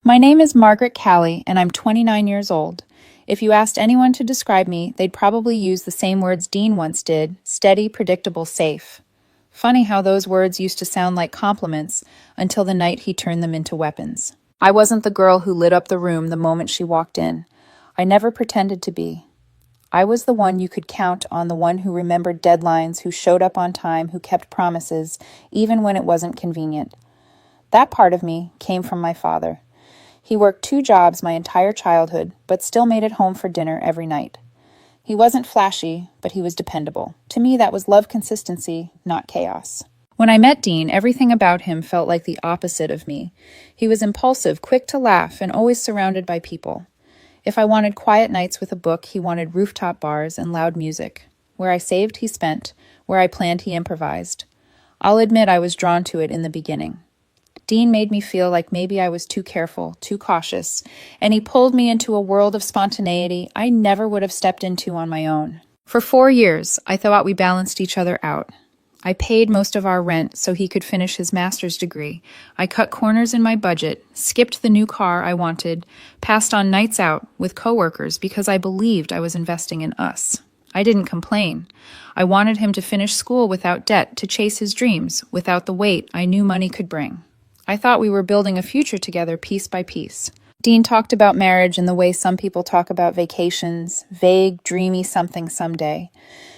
My name is Margaret Callie, and I'm 29 years old. If you asked anyone to describe me, they'd probably use the same words Dean once did: steady, predictable, safe. Funny how those words used to sound like compliments until the night he turned them into weapons. I wasn't the girl who lit up the room the moment she walked in. I never pretended to be. I was the one you could count on, the one who remembered deadlines, who showed up on time, who kept promises, even when it wasn't convenient. That part of me came from my father. He worked 2 jobs my entire childhood, but still made it home for dinner every night. He wasn't flashy, but he was dependable. To me, that was love consistency, not chaos. When I met Dean, everything about him felt like the opposite of me. He was impulsive, quick to laugh, and always surrounded by people. If I wanted quiet nights with a book, he wanted rooftop bars and loud music. Where I saved, he spent. Where I planned, he improvised. I'll admit I was drawn to it in the beginning. Dean made me feel like maybe I was too careful, too cautious, and he pulled me into a world of spontaneity I never would have stepped into on my own. For 4 years, I thought we balanced each other out. I paid most of our rent so he could finish his master's degree. I cut corners in my budget, skipped the new car I wanted, passed on nights out with coworkers because I believed I was investing in us. I didn't complain. I wanted him to finish school without debt, to chase his dreams, without the weight I knew money could bring. I thought we were building a future together piece by piece. Dean talked about marriage in the way some people talk about vacations, vague, dreamy something someday.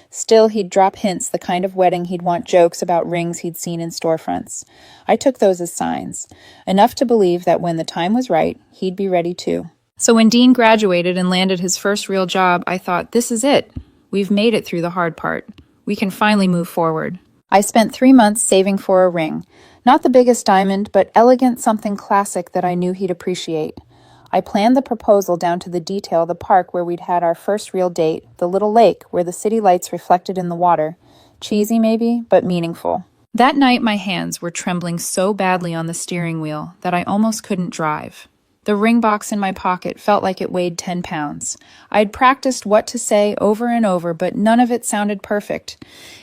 Still, he'd drop hints, the kind of wedding he'd want jokes about rings he'd seen in storefronts. I took those as signs, enough to believe that when the time was right, he'd be ready too. So when Dean graduated and landed his first real job, I thought, this is it. We've made it through the hard part. We can finally move forward. I spent 3 months saving for a ring. Not the biggest diamond, but elegant, something classic that I knew he'd appreciate. I planned the proposal down to the detail, the park where we'd had our first real date, the little lake where the city lights reflected in the water. Cheesy maybe, but meaningful. That night my hands were trembling so badly on the steering wheel that I almost couldn't drive. The ring box in my pocket felt like it weighed 10 pounds. I'd practiced what to say over and over, but none of it sounded perfect.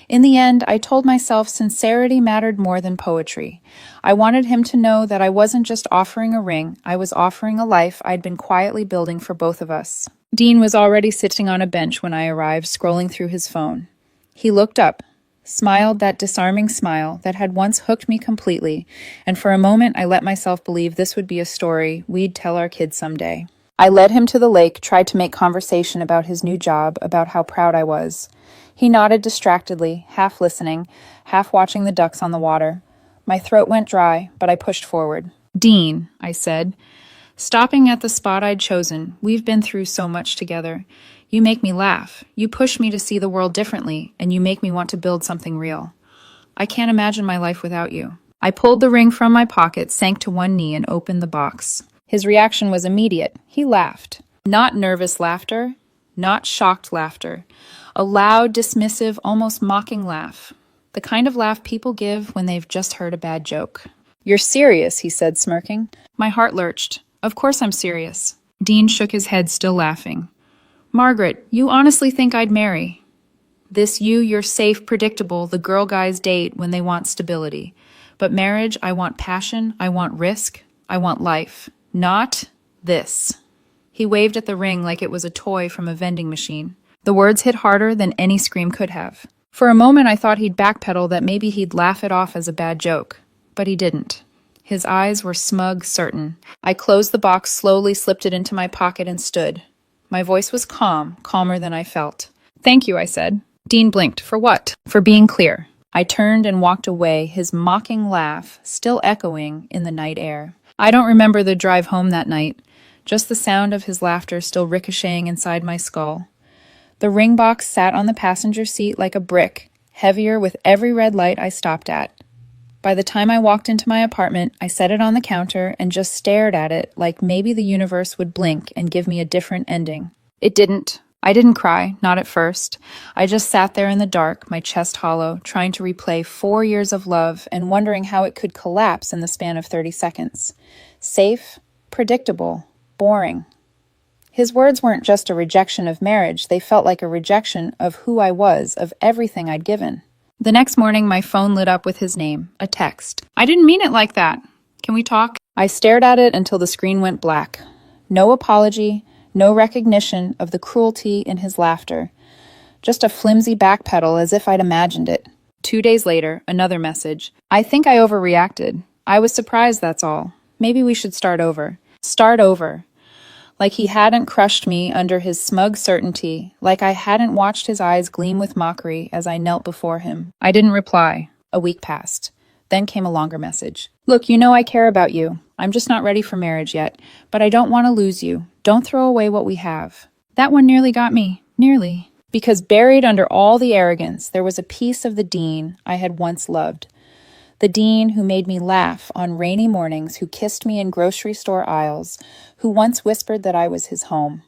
In the end, I told myself sincerity mattered more than poetry. I wanted him to know that I wasn't just offering a ring, I was offering a life I'd been quietly building for both of us. Dean was already sitting on a bench when I arrived, scrolling through his phone. He looked up, smiled that disarming smile that had once hooked me completely, and for a moment I let myself believe this would be a story we'd tell our kids someday. I led him to the lake, tried to make conversation about his new job, about how proud I was. He nodded distractedly, half listening, half watching the ducks on the water. My throat went dry, but I pushed forward. "Dean," I said, stopping at the spot I'd chosen, "we've been through so much together. You make me laugh. You push me to see the world differently, and you make me want to build something real. I can't imagine my life without you." I pulled the ring from my pocket, sank to one knee, and opened the box. His reaction was immediate. He laughed. Not nervous laughter, not shocked laughter. A loud, dismissive, almost mocking laugh. The kind of laugh people give when they've just heard a bad joke. "You're serious," he said, smirking. My heart lurched. "Of course I'm serious." Dean shook his head, still laughing. "Margaret, you honestly think I'd marry? You're safe, predictable, the girl guys date when they want stability. But marriage, I want passion, I want risk, I want life. Not this." He waved at the ring like it was a toy from a vending machine. The words hit harder than any scream could have. For a moment I thought he'd backpedal, that maybe he'd laugh it off as a bad joke. But he didn't. His eyes were smug, certain. I closed the box slowly, slipped it into my pocket, and stood. My voice was calm, calmer than I felt. "Thank you," I said. Dean blinked. "For what?" "For being clear." I turned and walked away, his mocking laugh still echoing in the night air. I don't remember the drive home that night, just the sound of his laughter still ricocheting inside my skull. The ring box sat on the passenger seat like a brick, heavier with every red light I stopped at. By the time I walked into my apartment, I set it on the counter and just stared at it like maybe the universe would blink and give me a different ending. It didn't. I didn't cry, not at first. I just sat there in the dark, my chest hollow, trying to replay 4 years of love and wondering how it could collapse in the span of 30 seconds. Safe, predictable, boring. His words weren't just a rejection of marriage, they felt like a rejection of who I was, of everything I'd given. The next morning, my phone lit up with his name, a text. "I didn't mean it like that. Can we talk?" I stared at it until the screen went black. No apology, no recognition of the cruelty in his laughter. Just a flimsy backpedal as if I'd imagined it. 2 days later, another message. I think I overreacted. I was surprised, that's all. Maybe we should start over. Start over. Like he hadn't crushed me under his smug certainty, like I hadn't watched his eyes gleam with mockery as I knelt before him. I didn't reply. A week passed. Then came a longer message. Look, you know I care about you. I'm just not ready for marriage yet, but I don't want to lose you. Don't throw away what we have. That one nearly got me. Nearly. Because buried under all the arrogance, there was a piece of the Dean I had once loved. The Dean who made me laugh on rainy mornings, who kissed me in grocery store aisles, who once whispered that I was his home.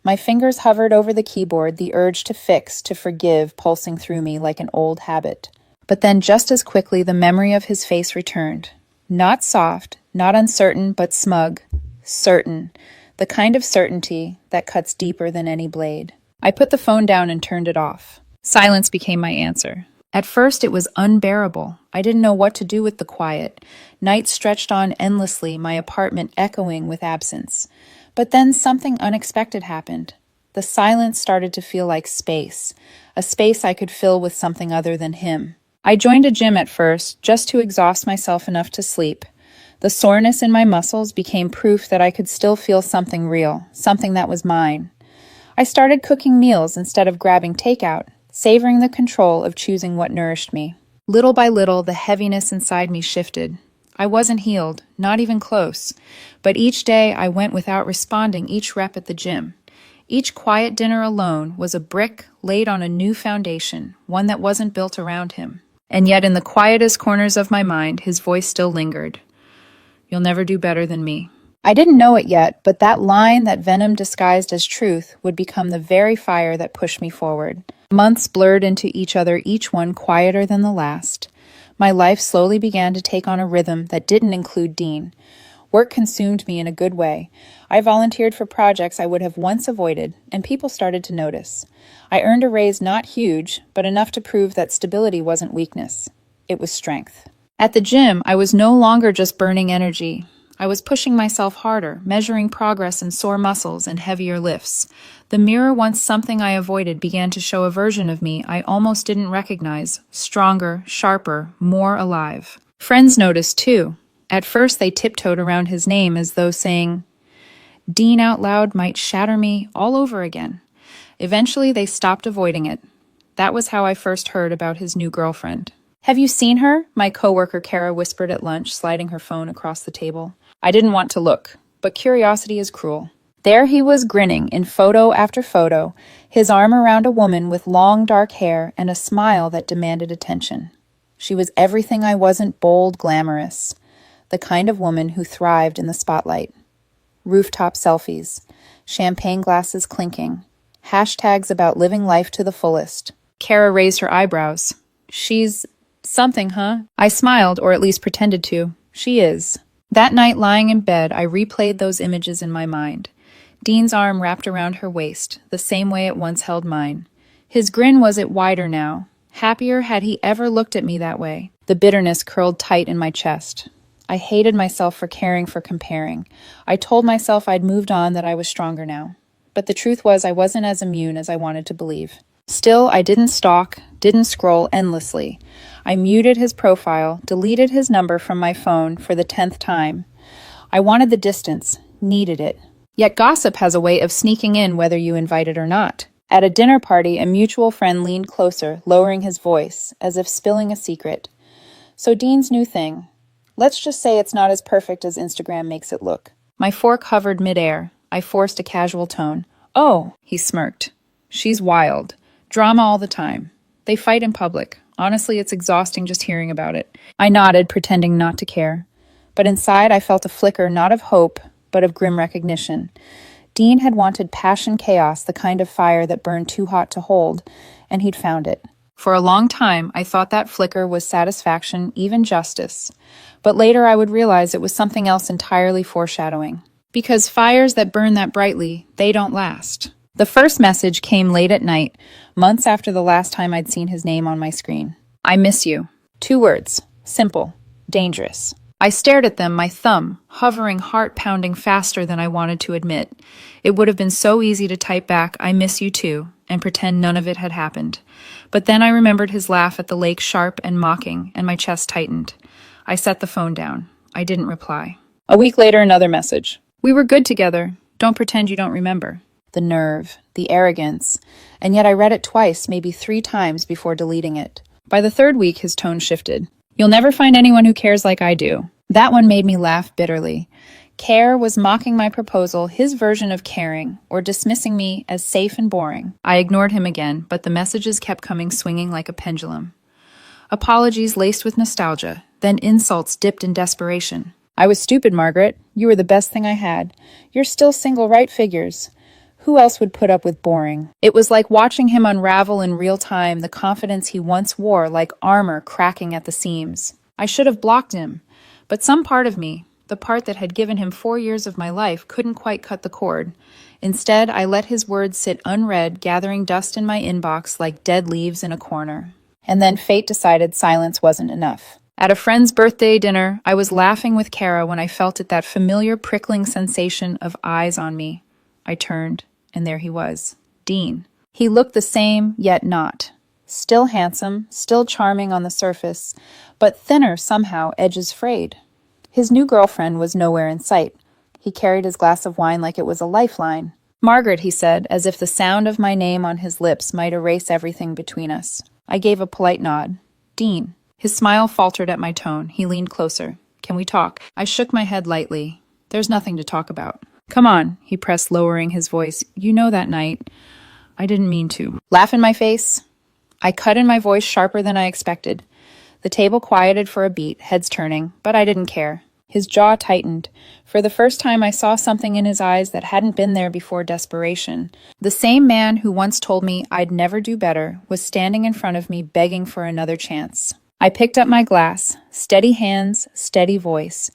My fingers hovered over the keyboard, the urge to fix, to forgive, pulsing through me like an old habit. But then just as quickly the memory of his face returned. Not soft, not uncertain, but smug. Certain. The kind of certainty that cuts deeper than any blade. I put the phone down and turned it off. Silence became my answer. At first it was unbearable. I didn't know what to do with the quiet. Nights stretched on endlessly, my apartment echoing with absence. But then something unexpected happened. The silence started to feel like space, a space I could fill with something other than him. I joined a gym at first, just to exhaust myself enough to sleep. The soreness in my muscles became proof that I could still feel something real, something that was mine. I started cooking meals instead of grabbing takeout, savoring the control of choosing what nourished me. Little by little, the heaviness inside me shifted. I wasn't healed, not even close, but each day I went without responding each rep at the gym. Each quiet dinner alone was a brick laid on a new foundation, one that wasn't built around him. And yet in the quietest corners of my mind, his voice still lingered. You'll never do better than me. I didn't know it yet, but that line, that venom disguised as truth, would become the very fire that pushed me forward. Months blurred into each other, each one quieter than the last. My life slowly began to take on a rhythm that didn't include Dean. Work consumed me in a good way. I volunteered for projects I would have once avoided, and people started to notice. I earned a raise not huge, but enough to prove that stability wasn't weakness. It was strength. At the gym, I was no longer just burning energy. I was pushing myself harder, measuring progress in sore muscles and heavier lifts. The mirror, once something I avoided, began to show a version of me I almost didn't recognize, stronger, sharper, more alive. Friends noticed, too. At first, they tiptoed around his name as though saying, Dean out loud might shatter me all over again. Eventually, they stopped avoiding it. That was how I first heard about his new girlfriend. Have you seen her? My coworker Kara whispered at lunch, sliding her phone across the table. I didn't want to look, but curiosity is cruel. There he was grinning in photo after photo, his arm around a woman with long dark hair and a smile that demanded attention. She was everything I wasn't: bold, glamorous. The kind of woman who thrived in the spotlight. Rooftop selfies, champagne glasses clinking, hashtags about living life to the fullest. Kara raised her eyebrows. She's something, huh? I smiled, or at least pretended to. She is. That night, lying in bed, I replayed those images in my mind. Dean's arm wrapped around her waist, the same way it once held mine. His grin was it wider now. Happier had he ever looked at me that way. The bitterness curled tight in my chest. I hated myself for caring, for comparing. I told myself I'd moved on, that I was stronger now. But the truth was I wasn't as immune as I wanted to believe. Still, I didn't stalk, didn't scroll endlessly. I muted his profile, deleted his number from my phone for the 10th time. I wanted the distance, needed it. Yet gossip has a way of sneaking in whether you invite it or not. At a dinner party, a mutual friend leaned closer, lowering his voice, as if spilling a secret. So Dean's new thing. Let's just say it's not as perfect as Instagram makes it look. My fork hovered midair. I forced a casual tone. Oh, he smirked. She's wild. Drama all the time. They fight in public. Honestly, it's exhausting just hearing about it. I nodded, pretending not to care. But inside, I felt a flicker not of hope, but of grim recognition. Dean had wanted passion chaos, the kind of fire that burned too hot to hold, and he'd found it. For a long time, I thought that flicker was satisfaction, even justice. But later I would realize it was something else entirely, foreshadowing. Because fires that burn that brightly, they don't last. The first message came late at night, months after the last time I'd seen his name on my screen. I miss you. 2 words. Simple. Dangerous. I stared at them, my thumb, hovering, heart pounding faster than I wanted to admit. It would have been so easy to type back, "I miss you too," and pretend none of it had happened. But then I remembered his laugh at the lake, sharp and mocking, and my chest tightened. I set the phone down. I didn't reply. A week later, another message. "We were good together. Don't pretend you don't remember." The nerve, the arrogance, and yet I read it twice, maybe 3 times before deleting it. By the 3rd week, his tone shifted. "You'll never find anyone who cares like I do." That one made me laugh bitterly. Care was mocking my proposal, his version of caring, or dismissing me as safe and boring. I ignored him again, but the messages kept coming, swinging like a pendulum. Apologies laced with nostalgia, then insults dipped in desperation. "I was stupid, Margaret. You were the best thing I had. You're still single, right? Figures. Who else would put up with boring?" It was like watching him unravel in real time, the confidence he once wore like armor cracking at the seams. I should have blocked him, but some part of me, the part that had given him 4 years of my life, couldn't quite cut the cord. Instead, I let his words sit unread, gathering dust in my inbox like dead leaves in a corner. And then fate decided silence wasn't enough. At a friend's birthday dinner, I was laughing with Kara when I felt that familiar prickling sensation of eyes on me. I turned, and there he was, Dean. He looked the same, yet not. Still handsome, still charming on the surface, but thinner somehow, edges frayed. His new girlfriend was nowhere in sight. He carried his glass of wine like it was a lifeline. "Margaret," he said, as if the sound of my name on his lips might erase everything between us. I gave a polite nod. "Dean." His smile faltered at my tone. He leaned closer. "Can we talk?" I shook my head lightly. "There's nothing to talk about." "Come on," he pressed, lowering his voice. "You know that night. I didn't mean to." "Laugh in my face?" I cut in my voice sharper than I expected. The table quieted for a beat, heads turning, but I didn't care. His jaw tightened. For the first time, I saw something in his eyes that hadn't been there before: desperation. The same man who once told me I'd never do better was standing in front of me, begging for another chance. I picked up my glass. Steady hands, steady voice.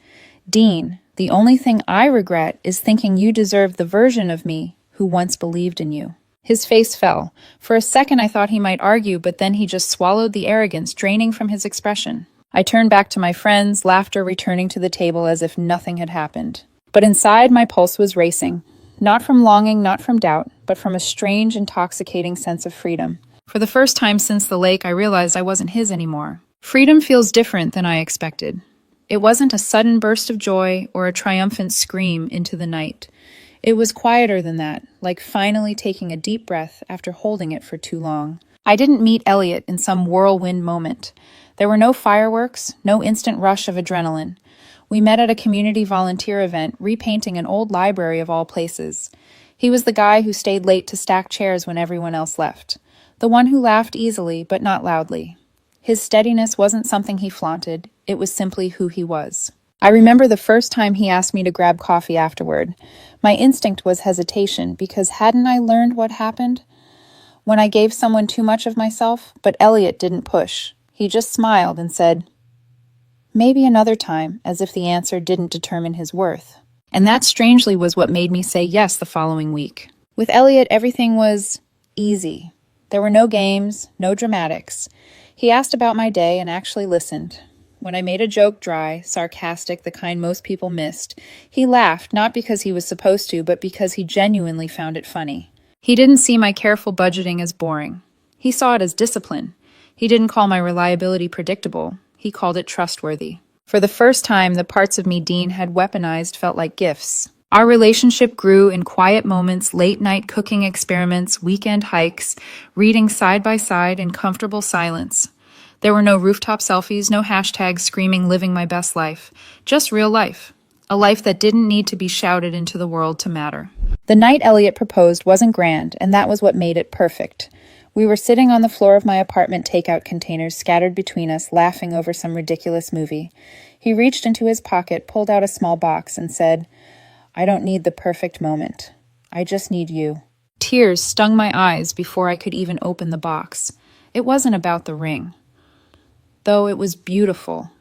"Dean, the only thing I regret is thinking you deserve the version of me who once believed in you." His face fell. For a second I thought he might argue, but then he just swallowed the arrogance draining from his expression. I turned back to my friends, laughter returning to the table as if nothing had happened. But inside, my pulse was racing. Not from longing, not from doubt, but from a strange, intoxicating sense of freedom. For the first time since the lake, I realized I wasn't his anymore. Freedom feels different than I expected. It wasn't a sudden burst of joy or a triumphant scream into the night. It was quieter than that, like finally taking a deep breath after holding it for too long. I didn't meet Elliot in some whirlwind moment. There were no fireworks, no instant rush of adrenaline. We met at a community volunteer event, repainting an old library of all places. He was the guy who stayed late to stack chairs when everyone else left. The one who laughed easily, but not loudly. His steadiness wasn't something he flaunted, it was simply who he was. I remember the first time he asked me to grab coffee afterward. My instinct was hesitation, because hadn't I learned what happened when I gave someone too much of myself? But Elliot didn't push. He just smiled and said, "Maybe another time," as if the answer didn't determine his worth. And that strangely was what made me say yes the following week. With Elliot, everything was easy. There were no games, no dramatics. He asked about my day and actually listened. When I made a joke dry, sarcastic, the kind most people missed, he laughed, not because he was supposed to, but because he genuinely found it funny. He didn't see my careful budgeting as boring. He saw it as discipline. He didn't call my reliability predictable. He called it trustworthy. For the first time, the parts of me Dean had weaponized felt like gifts. Our relationship grew in quiet moments, late-night cooking experiments, weekend hikes, reading side by side in comfortable silence. There were no rooftop selfies, no hashtags screaming living my best life. Just real life. A life that didn't need to be shouted into the world to matter. The night Elliot proposed wasn't grand, and that was what made it perfect. We were sitting on the floor of my apartment, takeout containers scattered between us, laughing over some ridiculous movie. He reached into his pocket, pulled out a small box, and said, "I don't need the perfect moment. I just need you." Tears stung my eyes before I could even open the box. It wasn't about the ring, though it was beautiful.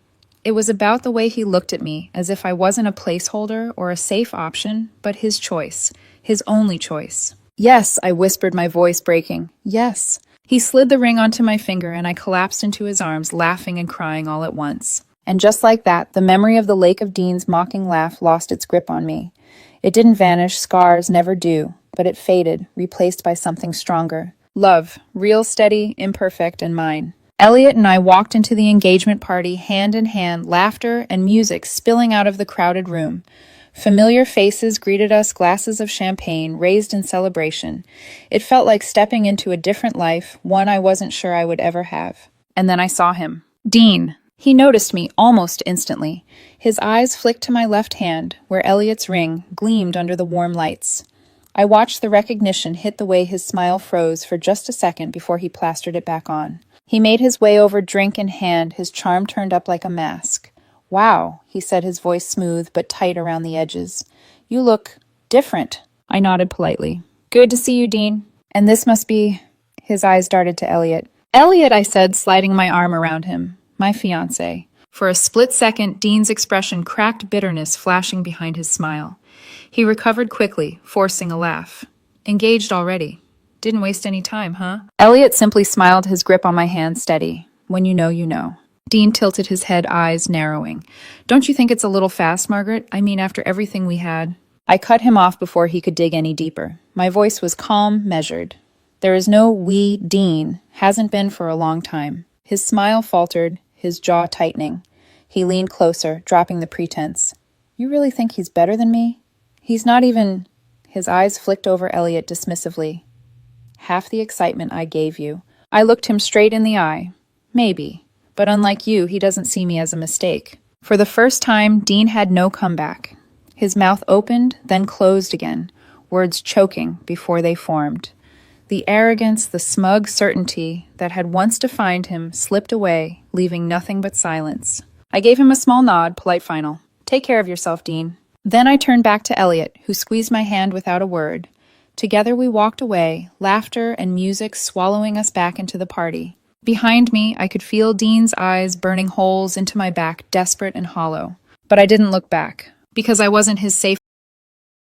It was about the way he looked at me, as if I wasn't a placeholder or a safe option, but his choice, his only choice. "Yes," I whispered, my voice breaking. "Yes." He slid the ring onto my finger, and I collapsed into his arms, laughing and crying all at once. And just like that, the memory of the Lake of Dean's mocking laugh lost its grip on me. It didn't vanish, scars never do, but it faded, replaced by something stronger. Love, real, steady, imperfect, and mine. Elliot and I walked into the engagement party hand in hand, laughter and music spilling out of the crowded room. Familiar faces greeted us, glasses of champagne raised in celebration. It felt like stepping into a different life, one I wasn't sure I would ever have. And then I saw him. Dean. He noticed me almost instantly. His eyes flicked to my left hand, where Elliot's ring gleamed under the warm lights. I watched the recognition hit the way his smile froze for just a second before he plastered it back on. He made his way over, drink in hand, his charm turned up like a mask. Wow, he said, his voice smooth but tight around the edges. You look different. I nodded politely. Good to see you, Dean. And this must be... His eyes darted to Elliot. Elliot, I said, sliding my arm around him. My fiancé. For a split second, Dean's expression cracked bitterness flashing behind his smile. He recovered quickly, forcing a laugh. Engaged already. Didn't waste any time, huh? Elliot simply smiled, his grip on my hand steady. When you know, you know. Dean tilted his head, eyes narrowing. Don't you think it's a little fast, Margaret? I mean, after everything we had. I cut him off before he could dig any deeper. My voice was calm, measured. There is no we, Dean. Hasn't been for a long time. His smile faltered, his jaw tightening. He leaned closer, dropping the pretense. You really think he's better than me? He's not even... His eyes flicked over Elliot dismissively. Half the excitement I gave you. I looked him straight in the eye. Maybe. But unlike you, he doesn't see me as a mistake. For the first time, Dean had no comeback. His mouth opened, then closed again, words choking before they formed. The arrogance, the smug certainty that had once defined him slipped away, leaving nothing but silence. I gave him a small nod, polite final. Take care of yourself, Dean. Then I turned back to Elliot, who squeezed my hand without a word. Together we walked away, laughter and music swallowing us back into the party. Behind me, I could feel Dean's eyes burning holes into my back, desperate and hollow. But I didn't look back, because I wasn't his safe